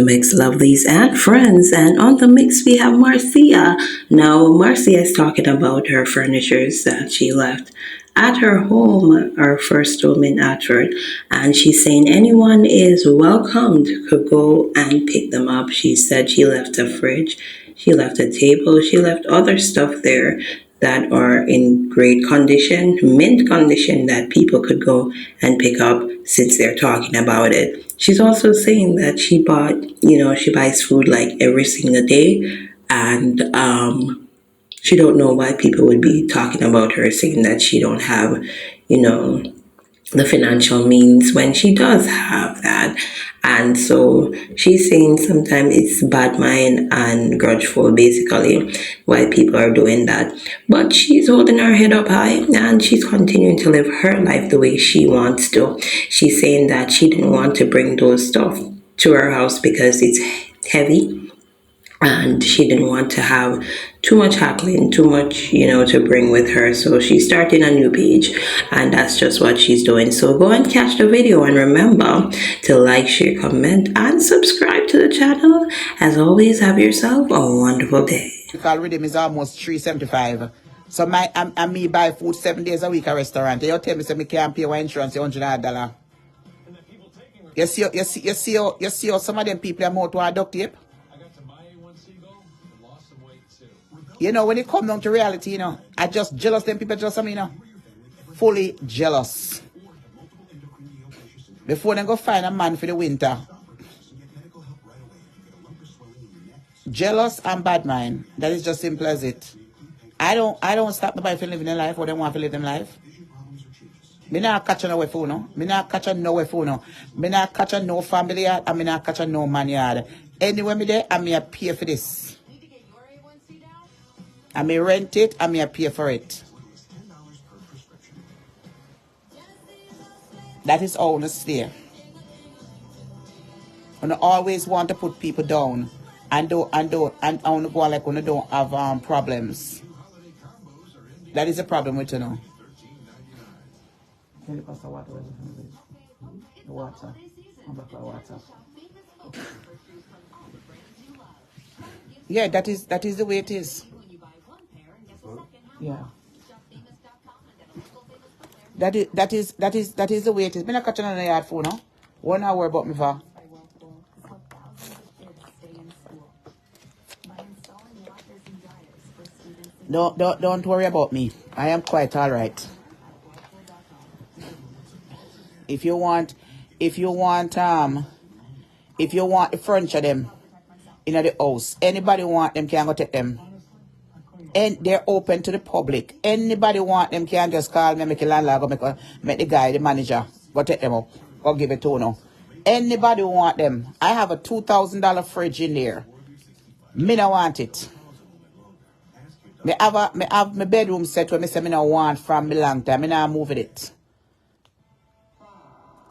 the mix, lovelies and friends. And on the mix, we have Marcia. Now, Marcia is talking about her furnitures that she left at her home, her first home in Atford. And she's saying anyone is welcomed to go and pick them up. She said she left a fridge, she left a table, she left other stuff there that are in great condition, mint condition, that people could go and pick up since they're talking about it. She's also saying that she buys food like every single day, and she don't know why people would be talking about her, saying that she don't have, you know, the financial means when she does have that. And so she's saying sometimes it's bad mind and grudgeful, basically, why people are doing that. But she's holding her head up high and she's continuing to live her life the way she wants to. She's saying that she didn't want to bring those stuff to her house because it's heavy, and she didn't want to have too much haggling, too much, to bring with her. So she's starting a new page, and that's just what she's doing. So go and catch the video, and remember to like, share, comment, and subscribe to the channel. As always, have yourself a wonderful day. Because rhythm is almost 375. So I me buy food 7 days a week at restaurant. You tell me say me can't pay my insurance $100. You see how some of them people are more to duct tape? You know, when it comes down to reality, I just jealous them people just fully jealous. Before they go find a man for the winter. Jealous and bad mind. That is just simple as it. I don't stop nobody from living their life or they want to live their life. Me not catch no way for no. Me not catch no way for no. Me not catch no family yard and me not catch no man yard. Anywhere me there, I may pay for this. I may rent it, I may pay for it. That is honesty. And I always want to put people down and I want to go like when I don't have problems. That is a problem with Can you pass the water? The water. I'm back for water. Yeah, that is the way it is. Yeah. That is the way it is. Me not catching on the yard phone, no? 1 hour about me for. Don't worry about me. I am quite alright. If you want the furniture them in the house, anybody want them can go take them. And they're open to the public. Anybody want them can just call me, make a landlord, go make the guy, the manager, go take them up, or give it to no. Anybody want them. I have a $2,000 fridge in there. Me no want it. Me have my bedroom set where me say me no want from me long time. Me not moving it.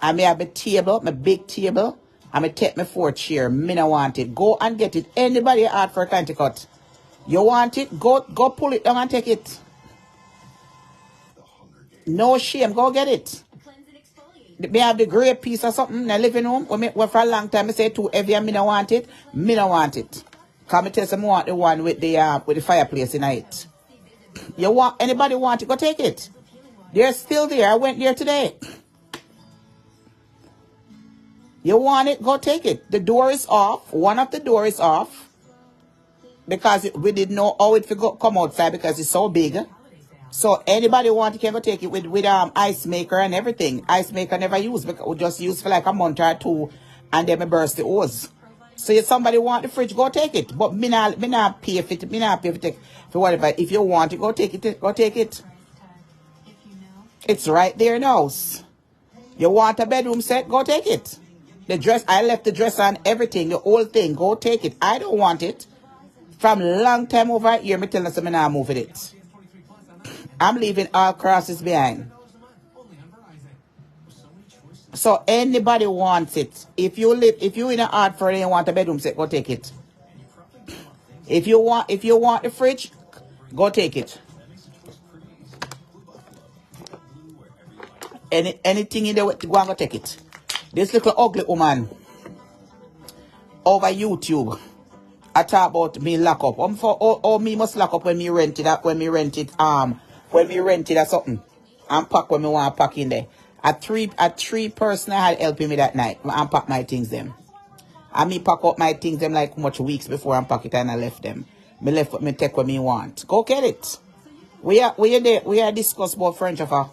I may have a table, my big table. I may take my 4 chair. Me no want it. Go and get it. Anybody ask for a kind of cut. You want it? Go pull it down and take it. No shame. Go get it. Me have the great piece or something in the living room. Where for a long time I say too heavy and me no want it. Me no want it. Cause me tell some want the one with the fireplace in it. Anybody want it? Go take it. They're still there. I went there today. You want it? Go take it. The door is off. One of the door is off. Because we didn't know how it would come outside because it's so big. So anybody want it can go take it with ice maker and everything. Ice maker never use because we just use for like a month or 2 and then we burst the hose. So if somebody want the fridge, go take it. But me not pay for it. Me not pay for it for whatever. If you want it, go take it. Go take it. It's right there in the house. You want a bedroom set? Go take it. The dress, I left the dress on everything, the whole thing. Go take it. I don't want it. From long time over here, me telling us I'm not moving it. I'm leaving all crosses behind. So anybody wants it. If you in a art for and you want a bedroom set, go take it. If you want the fridge, go take it. Anything in there, go and go take it. This little ugly woman. over YouTube. I talk about me lock up. For me must lock up when me rent it when me rent it or something. And pack when me want to pack in there. A three person I had helping me that night. And pack my things them. And me pack up my things them like much weeks before I pack it and I left them. Me left what me take what me want. Go get it. We are discuss about French offer.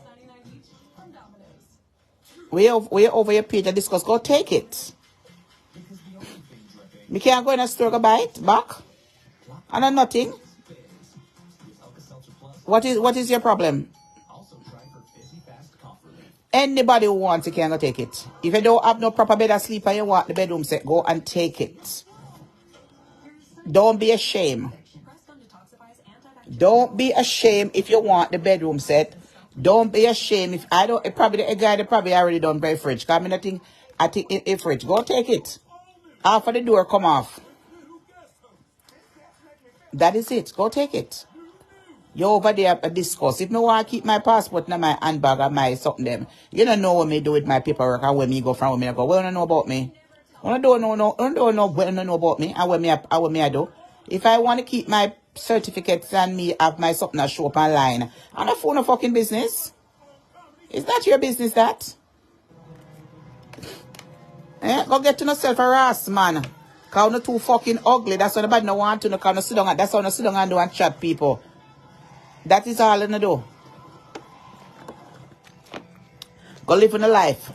We are over your page and discuss. Go take it. Me can't go in a store go buy it back. And I'm nothing. What is your problem? Anybody who wants it can go take it. If you don't have no proper bed of sleep and you want the bedroom set, go and take it. Don't be ashamed. Don't be ashamed if you want the bedroom set. Don't be ashamed if I don't. Probably a guy that probably already done by fridge. Cause I think in fridge. Go take it. After the door come off. That is it. Go take it. You over there discuss. If me want to keep my passport in my handbag or my something them, you don't know what me do with my paperwork and where me go from, where me go. What you know about me? I don't know about me and what me I do. If I want to keep my certificates and me have my something that show up online, I'm not for no fucking business. It's not your business that. Go get to yourself a ass, man. Cause you're too fucking ugly. That's what nobody no want to know. Cause sit down. That's how you sit down and do and chat people. That is all you do. Go live in a life.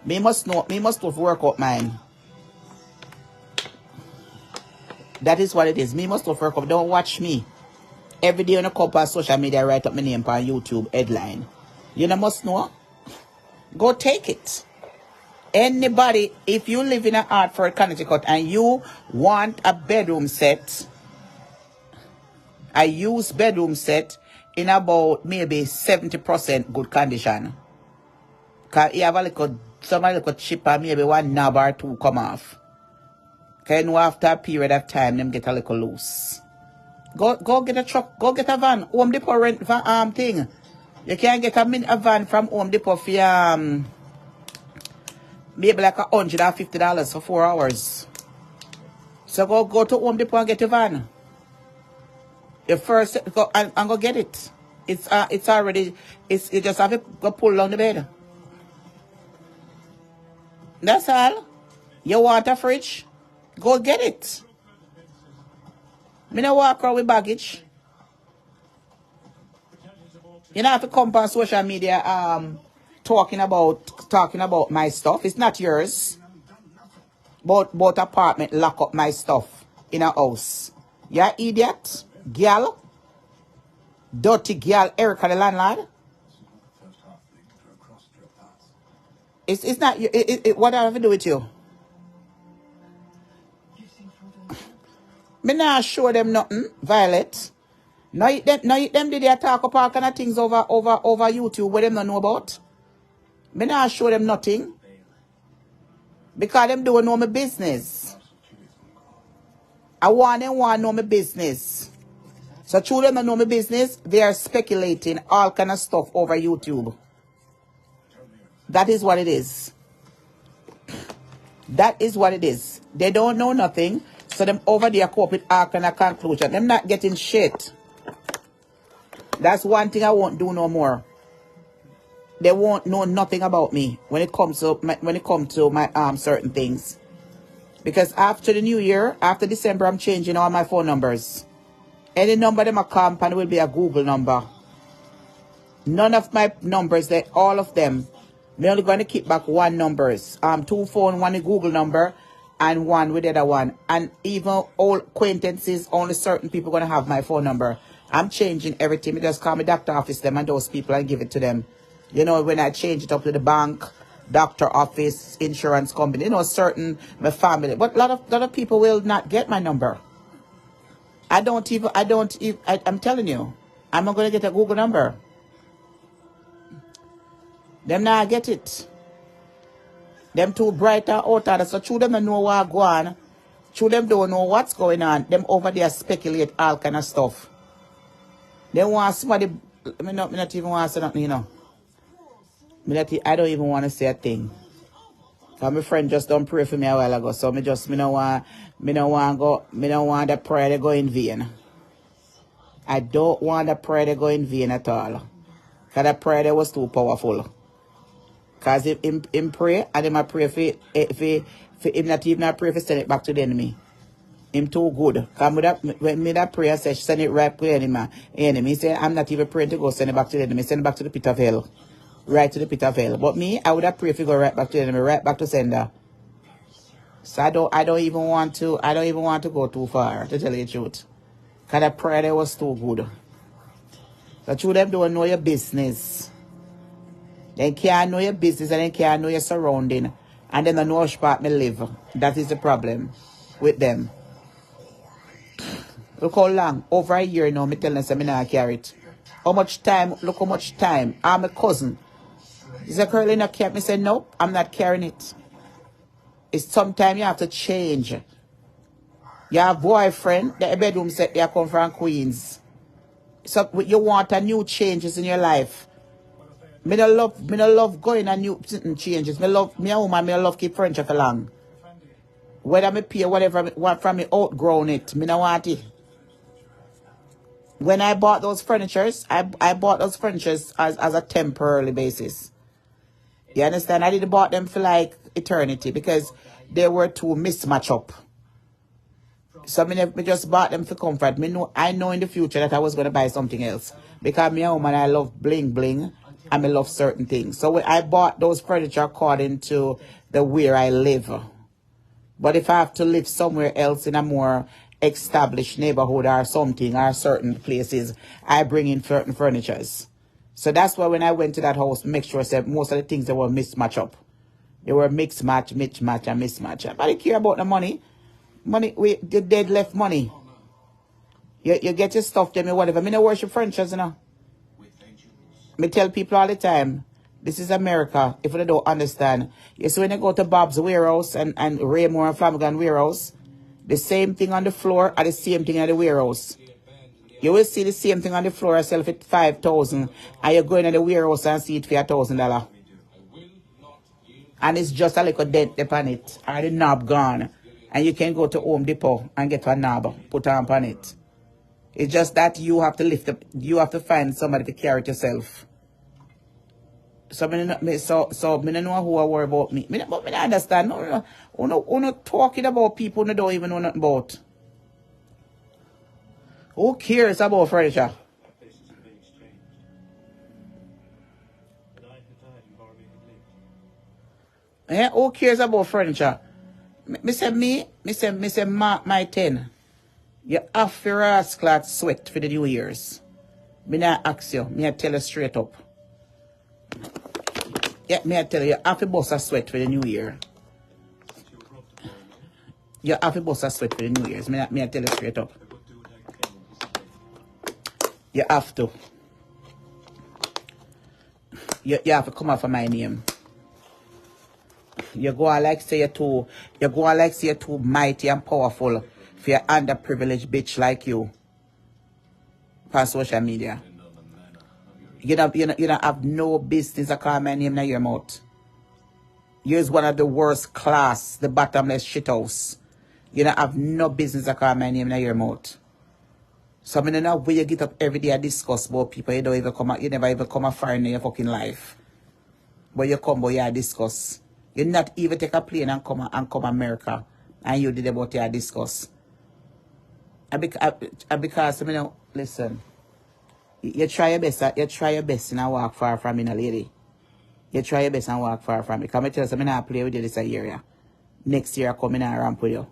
Me must work out mine. That is what it is. Me must work out. Don't watch me. Every day on a couple of social media, write up my name on YouTube headline. You know must know. Go take it. Anybody, if you live in a Hartford, Connecticut, and you want a bedroom set, I use bedroom set in about maybe 70% good condition. Cause you have a little chip and maybe one knob or two come off. Cause you know after a period of time them get a little loose. Go get a truck, go get a van. Home Depot rent van thing. You can get a van from Home Depot for maybe like $150 for 4 hours. So go to Home Depot and get a van. You first go and go get it. It's already you just have to go pull down the bed. That's all. You want a fridge? Go get it. Me no walk around with baggage. You don't have to come on social media talking about my stuff. It's not yours. But apartment lock up my stuff in a house. You idiot? Girl? Dirty girl Erica the landlord? It's not you. What do I have to do with you? Me not show them nothing, Violet. Now them did they talk about all kind of things over YouTube where them don't know about. Me not show them nothing. Because them don't know my business. I want them to know my business. So through them don't know my business, they are speculating all kind of stuff over YouTube. That is what it is. That is what it is. They don't know nothing. So them over there come up with all kind of conclusion. Them not getting shit. That's one thing I won't do no more. They won't know nothing about me when it comes to my certain things. Because after the new year, after December, I'm changing all my phone numbers. Any number them a company will be a Google number. None of my numbers, all of them, we're only going to keep back one numbers. 2 phone, one a Google number, and one with the other one. And even all acquaintances, only certain people going to have my phone number. I'm changing everything. We just call me doctor office them and those people and give it to them. You know, when I change it up to the bank, doctor office, insurance company, you know, certain, my family. But a lot of people will not get my number. I'm telling you, I'm not going to get a Google number. Them not get it. Them too bright and out there. So through them don't know what go on. Through them don't know what's going on. Them over there speculate all kind of stuff. They want somebody, me not even want to say nothing, you know. I don't even want to say a thing. Cause my friend just don't pray for me a while ago. So me don't want the prayer to go in vain. I don't want the prayer to go in vain at all. Cause the prayer there was too powerful. Cause him pray and him a pray for him not even a pray for send it back to the enemy. Him too good. Cause when me that prayer says send it right to the enemy. He said I'm not even praying to go send it back to the enemy. Send it back to the pit of hell. Right to the pit of hell. But me, I would have prayed if you go right back to the enemy, right back to sender. So I don't even want to go too far, to tell you the truth. Cause the prayer there was too good. The truth them don't know your business. They can't know your business and they can't know your surrounding. And they don't know which part me live. That is the problem with them. Look how long, over a year now, me telling them I not carry it. How much time, look how much time. I'm a cousin. Is a curly not carry? Me say, nope, I'm not carrying it. It's sometimes you have to change. You have boyfriend, the bedroom set they come from Queens. So you want a new changes in your life. Me no love going on new changes. Me a woman, me love keep furniture for long. Whether me pay whatever me want from me outgrown it, me no want it. When I bought those furnitures, I bought those furnitures as a temporary basis. You understand? I didn't bought them for like eternity because they were too mismatch up. So me just bought them for comfort. I know in the future that I was going to buy something else. Because me a woman, I love bling bling. And I love certain things. So I bought those furniture according to the where I live. But if I have to live somewhere else in a more established neighborhood or something or certain places, I bring in certain furnitures. So that's why when I went to that house, make sure I said most of the things that were mismatch up. They were mix match, mismatch, and mismatch. Nobody care about the money. Money, the dead left money. You get your stuff, them, whatever. Me no worship furnitures, you know. Me tell people all the time, this is America, if they don't understand. You see when you go to Bob's warehouse and Raymore and Flanagan warehouse, the same thing on the floor are the same thing at the warehouse. You will see the same thing on the floor sell for 5,000 and you go in the warehouse and see it for $1,000. And it's just a little dent upon it, or the knob gone. And you can go to Home Depot and get a knob, put on it. It's just that you have to lift up, you have to find somebody to carry it yourself. So me don't know who I worry about me. But me don't understand. No, not talking about people who don't even know nothing about. Who cares about furniture? Yeah, who cares about furniture? Me say mark my 10. You have your ass clot sweat for the New Year's. Me not ask you. Me I tell you straight up. Yeah, me I tell you have to bust a sweat for the New Year. You have to bust a sweat for the New Year's. Me I tell you straight up. You have to. You have to come off of my name. You go on like say you're too mighty and powerful for your underprivileged bitch like you. On social media. You don't have no business to call my name in your mouth. You're one of the worst class, the bottomless shithouse. You don't have no business to call my name in your mouth. So I don't know where you get up every day and discuss about people you never even come far in your fucking life. But you come but you discuss. You not even take a plane and come America and you did about your discuss. Because listen. You try your best and walk far from me, lady. You try your best and walk far from me. Because I tell you, I'm not play with you this year. Next year I come in and ramp with you.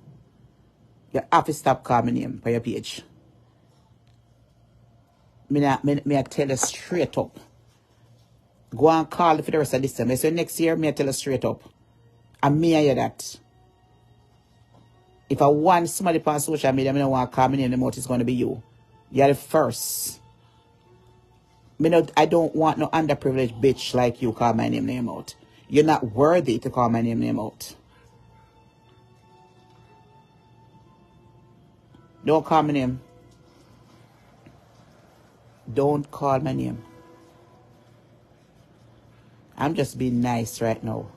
You have to stop calling me name for your page. Me I tell you straight up. Go and call for the rest of this time. So next year, me I tell you straight up. And me I hear that. If I want somebody on social media, I don't want to call me name the most, it's going to be you. You're the first. I don't want no underprivileged bitch like you call my name out. You're not worthy to call my name out. Don't call my name. Don't call my name. I'm just being nice right now.